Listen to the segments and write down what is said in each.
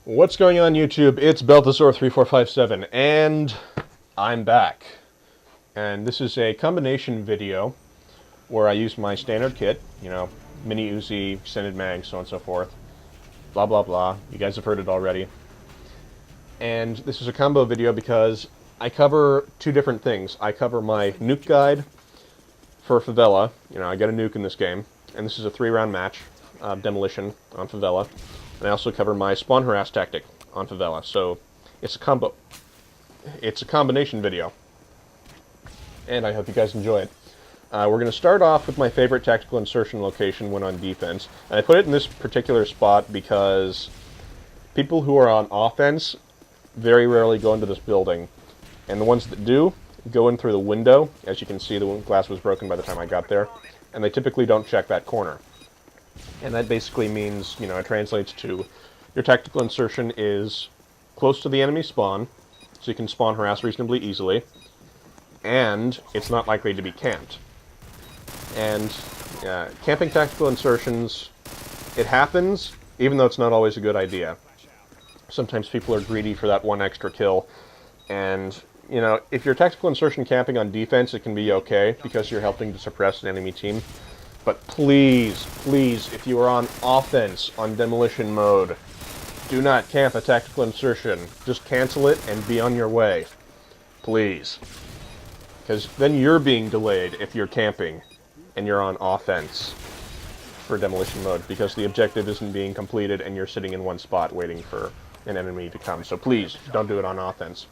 What's going on, YouTube? It's Balthazar3457, and I'm back. And this is a combination video where I use my standard kit, you know, mini Uzi, extended mag, so on and so forth. Blah, blah, blah. You guys have heard it already. And this is a combo video because I cover two different things. I cover my nuke guide for favela. You know, I got a nuke in this game. And this is a 3-round match, demolition on favela. And I also cover my spawn harass tactic on favela. So it's a combo. It's a combination video. And I hope you guys enjoy it. We're going to start off with my favorite tactical insertion location when on defense. And I put it in this particular spot because people who are on offense very rarely go into this building. And the ones that do go in through the window. As you can see, the glass was broken by the time I got there. And they typically don't check that corner. And that basically means, you know, it translates to your tactical insertion is close to the enemy spawn, so you can spawn harass reasonably easily, and it's not likely to be camped. And camping tactical insertions, it happens, even though it's not always a good idea. Sometimes people are greedy for that one extra kill, and, you know, if you're tactical insertion camping on defense, it can be okay, because you're helping to suppress an enemy team. But please, please, if you are on offense on demolition mode, do not camp a tactical insertion. Just cancel it and be on your way. Please. Because then you're being delayed if you're camping and you're on offense for demolition mode, because the objective isn't being completed and you're sitting in one spot waiting for an enemy to come. So please, don't do it on offense.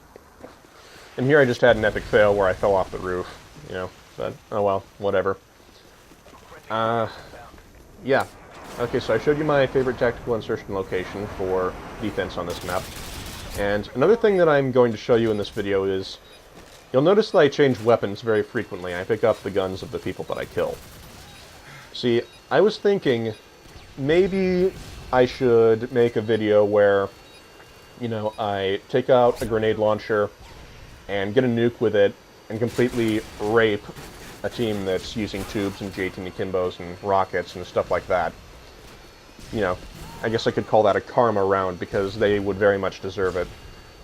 And here I just had an epic fail where I fell off the roof, you know, but oh well, whatever. Yeah. Okay, so I showed you my favorite tactical insertion location for defense on this map. And another thing that I'm going to show you in this video is, you'll notice that I change weapons very frequently. I pick up the guns of the people that I kill. See, I was thinking, maybe I should make a video where, you know, I take out a grenade launcher and get a nuke with it and completely rape a team that's using tubes and J-18 Akimbos and rockets and stuff like that. You know, I guess I could call that a karma round because they would very much deserve it.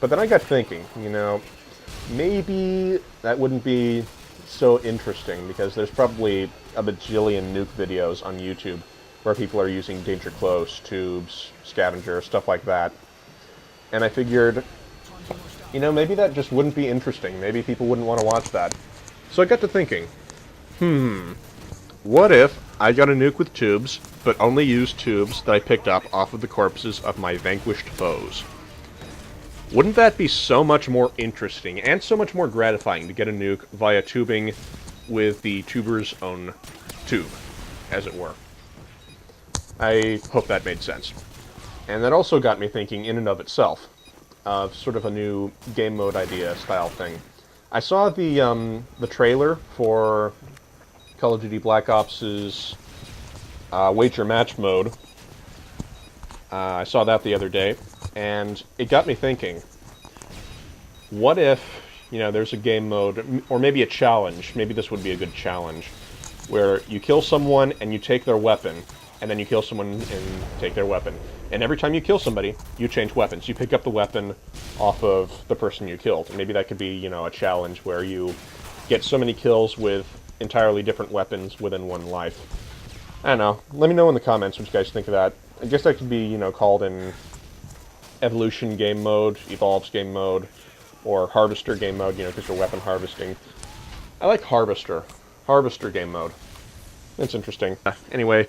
But then I got thinking, you know, maybe that wouldn't be so interesting because there's probably a bajillion nuke videos on YouTube where people are using danger close, tubes, scavenger, stuff like that. And I figured, you know, maybe that just wouldn't be interesting. Maybe people wouldn't want to watch that. So I got to thinking, what if I got a nuke with tubes, but only used tubes that I picked up off of the corpses of my vanquished foes? Wouldn't that be so much more interesting, and so much more gratifying to get a nuke via tubing with the tuber's own tube, as it were? I hope that made sense. And that also got me thinking in and of itself, of sort of a new game mode idea style thing. I saw the trailer for Call of Duty Black Ops' wager match mode. I saw that the other day, and it got me thinking, what if, you know, there's a game mode, or maybe a challenge, maybe this would be a good challenge, where you kill someone and you take their weapon, and then you kill someone and take their weapon. And every time you kill somebody, you change weapons. You pick up the weapon off of the person you killed. And maybe that could be, you know, a challenge where you get so many kills with entirely different weapons within one life. I don't know. Let me know in the comments what you guys think of that. I guess that could be, you know, called in Evolution game mode, Evolves game mode, or Harvester game mode, you know, because you're weapon harvesting. I like Harvester. Harvester game mode. That's interesting. Anyway,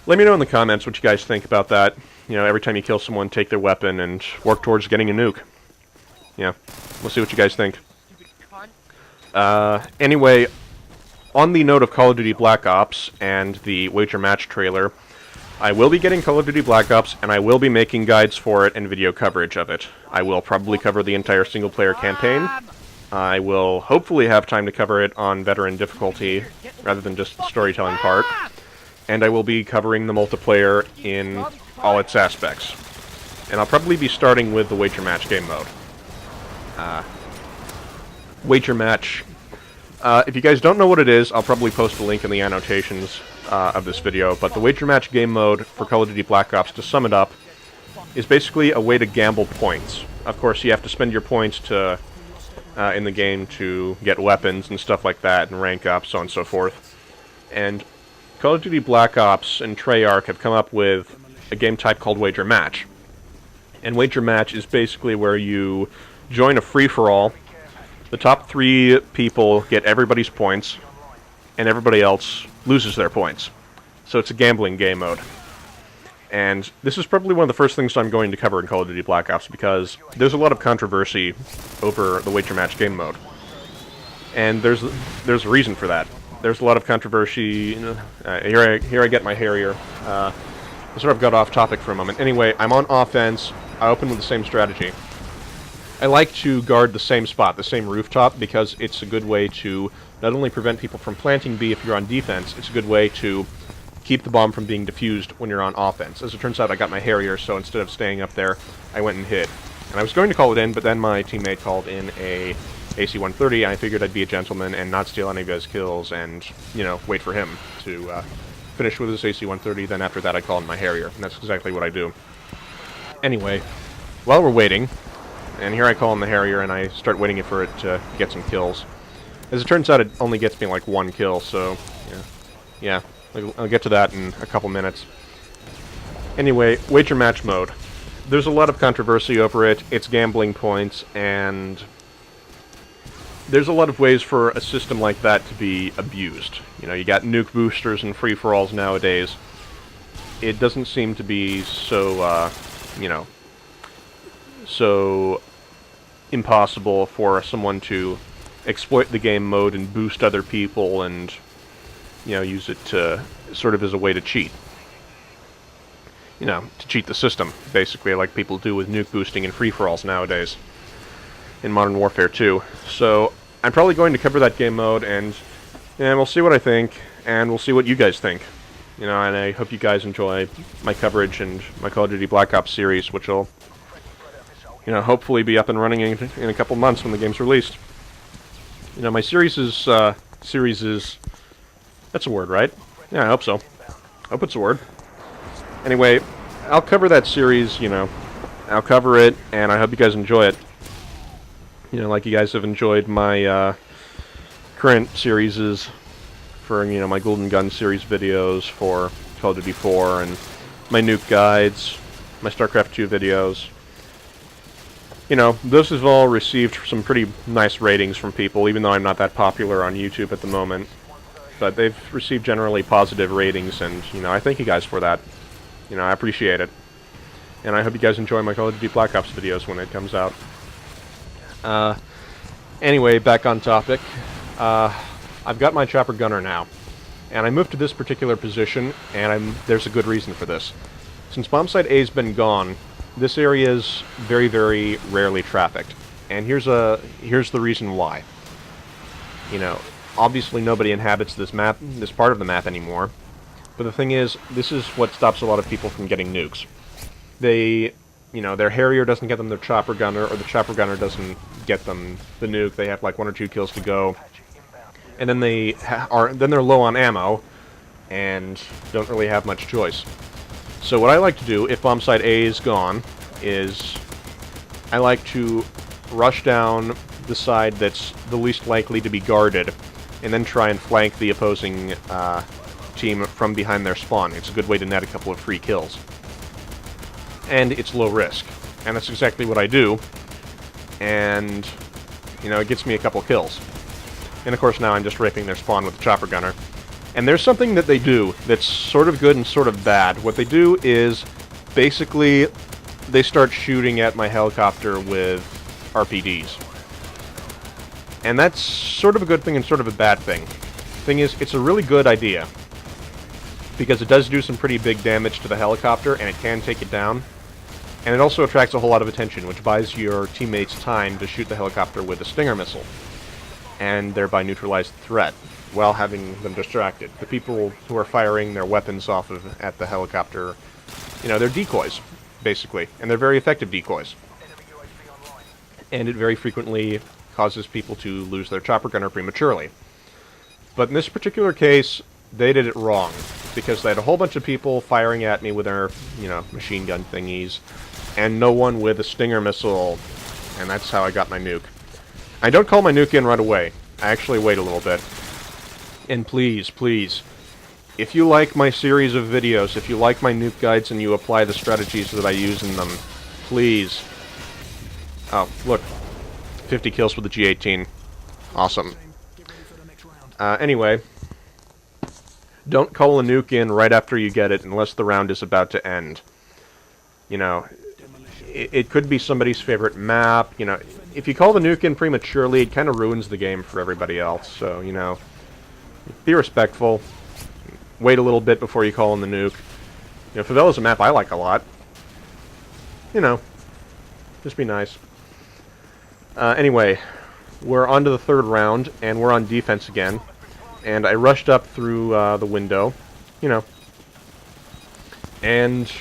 let me know in the comments what you guys think about that. You know, every time you kill someone, take their weapon and work towards getting a nuke. Yeah, we'll see what you guys think. Anyway, on the note of Call of Duty Black Ops and the wager match trailer, I will be getting Call of Duty Black Ops, and I will be making guides for it and video coverage of it. I will probably cover the entire single-player campaign. I will hopefully have time to cover it on veteran difficulty, rather than just the storytelling part. And I will be covering the multiplayer in all its aspects. And I'll probably be starting with the wager match game mode. Wager match. If you guys don't know what it is, I'll probably post a link in the annotations of this video, but the wager match game mode for Call of Duty Black Ops, to sum it up, is basically a way to gamble points. Of course, you have to spend your points to in the game to get weapons and stuff like that, and rank up, so on and so forth. And Call of Duty Black Ops and Treyarch have come up with a game type called Wager Match. And Wager Match is basically where you join a free-for-all. The top 3 people get everybody's points, and everybody else loses their points. So it's a gambling game mode. And this is probably one of the first things I'm going to cover in Call of Duty Black Ops, because there's a lot of controversy over the Wager Match game mode. And there's a reason for that. There's a lot of controversy. Here I get my Harrier. I sort of got off topic for a moment. Anyway, I'm on offense. I open with the same strategy. I like to guard the same spot, the same rooftop, because it's a good way to not only prevent people from planting B if you're on defense, it's a good way to keep the bomb from being defused when you're on offense. As it turns out, I got my Harrier, so instead of staying up there, I went and hid. And I was going to call it in, but then my teammate called in a AC-130, and I figured I'd be a gentleman and not steal any of his kills and, you know, wait for him to finish with his AC-130, then after that I'd call in my Harrier, and that's exactly what I do. Anyway, while we're waiting, and here I call in the Harrier, and I start waiting for it to get some kills. As it turns out, it only gets me like 1 kill, so, yeah. I'll get to that in a couple minutes. Anyway, Wager Match mode. There's a lot of controversy over it. It's gambling points, and there's a lot of ways for a system like that to be abused. You know, you got nuke boosters and free-for-alls nowadays. It doesn't seem to be so, so impossible for someone to exploit the game mode and boost other people and, you know, use it to sort of as a way to cheat. You know, to cheat the system, basically, like people do with nuke boosting and free-for-alls nowadays in Modern Warfare 2. So I'm probably going to cover that game mode, and we'll see what I think, and we'll see what you guys think. You know, and I hope you guys enjoy my coverage and my Call of Duty Black Ops series, which will, you know, hopefully be up and running in a couple months when the game's released. You know, my series is, that's a word, right? Yeah, I hope so. I hope it's a word. Anyway, I'll cover that series, you know. I'll cover it, and I hope you guys enjoy it. You know, like you guys have enjoyed my current series for, you know, my Golden Gun series videos for Call of Duty 4, and my nuke guides, my StarCraft 2 videos. You know, those have all received some pretty nice ratings from people, even though I'm not that popular on YouTube at the moment. But they've received generally positive ratings, and, you know, I thank you guys for that. You know, I appreciate it. And I hope you guys enjoy my Call of Duty Black Ops videos when it comes out. Anyway, back on topic. I've got my chopper gunner now. And I moved to this particular position, and there's a good reason for this. Since bombsite A's been gone, this area is very, very rarely trafficked. And here's the reason why. You know, obviously nobody inhabits this part of the map anymore. But the thing is, this is what stops a lot of people from getting nukes. They, you know, their Harrier doesn't get them their chopper gunner, or the chopper gunner doesn't get them the nuke. They have like 1 or 2 kills to go. And then they're low on ammo, and don't really have much choice. So what I like to do, if bombsite A is gone, is I like to rush down the side that's the least likely to be guarded, and then try and flank the opposing team from behind their spawn. It's a good way to net a couple of free kills. And it's low risk. And that's exactly what I do. And, you know, it gets me a couple kills. And of course now I'm just raping their spawn with the chopper gunner. And there's something that they do that's sort of good and sort of bad. What they do is, basically, they start shooting at my helicopter with RPDs. And that's sort of a good thing and sort of a bad thing. Thing is, it's a really good idea, because it does do some pretty big damage to the helicopter, and it can take it down. And it also attracts a whole lot of attention, which buys your teammates time to shoot the helicopter with a Stinger missile, and thereby neutralize the threat, while having them distracted. The people who are firing their weapons off at the helicopter, you know, they're decoys, basically, and they're very effective decoys. And it very frequently causes people to lose their chopper gunner prematurely. But in this particular case, they did it wrong. because they had a whole bunch of people firing at me with their, machine gun thingies, and no one with a Stinger missile, and that's how I got my nuke. I don't call my nuke in right away. I actually wait a little bit. And please, please, if you like my series of videos, if you like my nuke guides and you apply the strategies that I use in them, please. Oh, look. 50 kills with the G18. Awesome. Anyway, don't call a nuke in right after you get it unless the round is about to end. It could be somebody's favorite map. If you call the nuke in prematurely, it kind of ruins the game for everybody else. So, be respectful. Wait a little bit before you call in the nuke. Favela's a map I like a lot. Just be nice. Anyway, we're on to the third round, and we're on defense again. And I rushed up through the window, and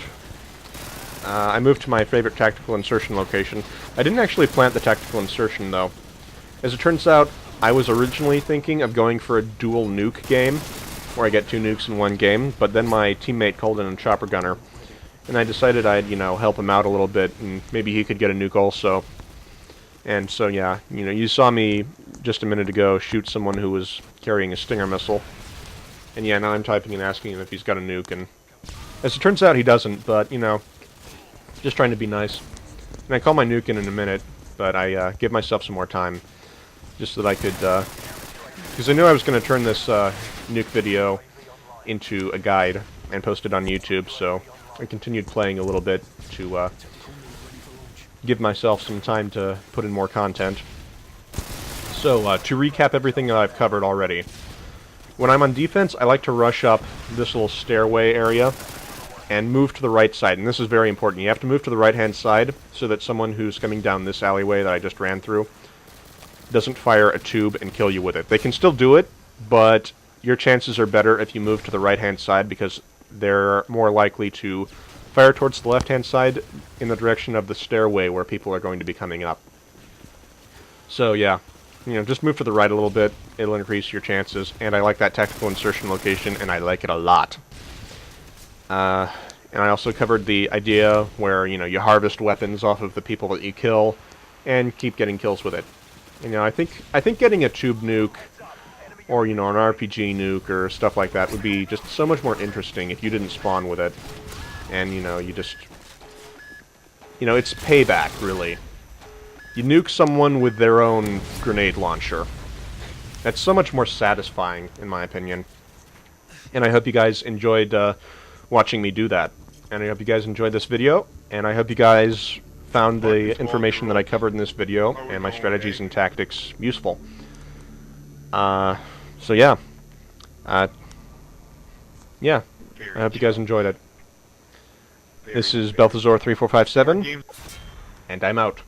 I moved to my favorite tactical insertion location. I didn't actually plant the tactical insertion, though. As it turns out, I was originally thinking of going for a dual nuke game, where I get 2 nukes in one game, but then my teammate called in a chopper gunner, and I decided I'd, help him out a little bit, and maybe he could get a nuke also. And so, yeah, you saw me just a minute ago shoot someone who was carrying a Stinger missile. And yeah, now I'm typing and asking him if he's got a nuke, and as it turns out, he doesn't, but, just trying to be nice. And I call my nuke in a minute, but I give myself some more time, just so that I could, because I knew I was going to turn this nuke video into a guide and post it on YouTube, so I continued playing a little bit to give myself some time to put in more content. So, to recap everything that I've covered already. When I'm on defense, I like to rush up this little stairway area and move to the right side. And this is very important. You have to move to the right-hand side so that someone who's coming down this alleyway that I just ran through doesn't fire a tube and kill you with it. They can still do it, but your chances are better if you move to the right-hand side because they're more likely to fire towards the left-hand side in the direction of the stairway where people are going to be coming up. So, yeah. Just move to the right a little bit. It'll increase your chances. And I like that tactical insertion location, and I like it a lot. And I also covered the idea where, you harvest weapons off of the people that you kill and keep getting kills with it. I think getting a tube nuke or, an RPG nuke or stuff like that would be just so much more interesting if you didn't spawn with it. And, you just... it's payback, really. You nuke someone with their own grenade launcher. That's so much more satisfying, in my opinion. And I hope you guys enjoyed watching me do that. And I hope you guys enjoyed this video. And I hope you guys found the information that I covered in this video and my strategies and tactics useful. So, yeah. Yeah. I hope you guys enjoyed it. This is Balthazar3457, and I'm out.